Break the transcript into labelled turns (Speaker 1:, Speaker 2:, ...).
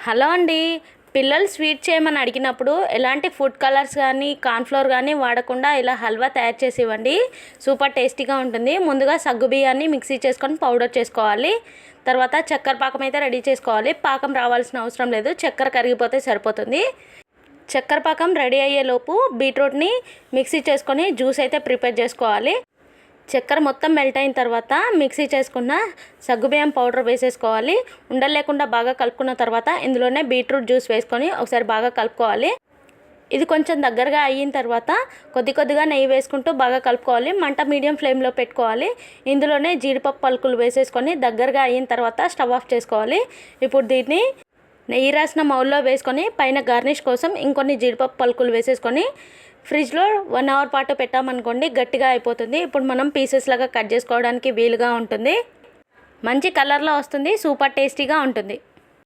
Speaker 1: Hello అండి. పిల్లలు sweet చేయమని అడిగినప్పుడు ఎలాంటి ఫుడ్ కలర్స్ కానీ కార్న్‌ఫ్లోర్ కానీ వాడకుండా ఇలా హల్వా తయారు చేసి ఇవ్వండి. సూపర్ టేస్టీగా ఉంటుంది. ముందుగా సగ్గుబియ్యాన్ని మిక్సీ చేసుకొని పౌడర్ చేసుకోవాలి. తర్వాత చక్కెర పాకం అయితే రెడీ చేసుకోవాలి. పాకం రావాల్సిన అవసరం లేదు, చక్కెర కరిగిపోతే సరిపోతుంది. చక్కెర పాకం రెడీ అయ్యేలోపు బీట్రూట్ని మిక్సీ చేసుకొని జ్యూస్ అయితే ప్రిపేర్ చేసుకోవాలి. చక్కెర మొత్తం మెల్ట్ అయిన తర్వాత మిక్సీ చేసుకున్న సగ్గుబియ్యం పౌడర్ వేసేసుకోవాలి. ఉండలు లేకుండా బాగా కలుపుకున్న తర్వాత ఇందులోనే బీట్రూట్ జ్యూస్ వేసుకొని ఒకసారి బాగా కలుపుకోవాలి. ఇది కొంచెం దగ్గరగా అయిన తర్వాత కొద్దిగా నెయ్యి వేసుకుంటూ బాగా కలుపుకోవాలి. మంట మీడియం ఫ్లేమ్లో పెట్టుకోవాలి. ఇందులోనే జీడిపప్పు పలుకులు వేసేసుకొని దగ్గరగా అయిన తర్వాత స్టవ్ ఆఫ్ చేసుకోవాలి. ఇప్పుడు దీన్ని నెయ్యి రాసిన మౌల్లో వేసుకొని పైన గార్నిష్ కోసం ఇంకొన్ని జీడిపప్పు పలుకులు వేసేసుకొని ఫ్రిడ్జ్లో 1 అవర్ పాటు పెట్టామనుకోండి గట్టిగా అయిపోతుంది. ఇప్పుడు మనం పీసెస్ లాగా కట్ చేసుకోవడానికి వీలుగా ఉంటుంది. మంచి కలర్లో వస్తుంది. సూపర్ టేస్టీగా ఉంటుంది.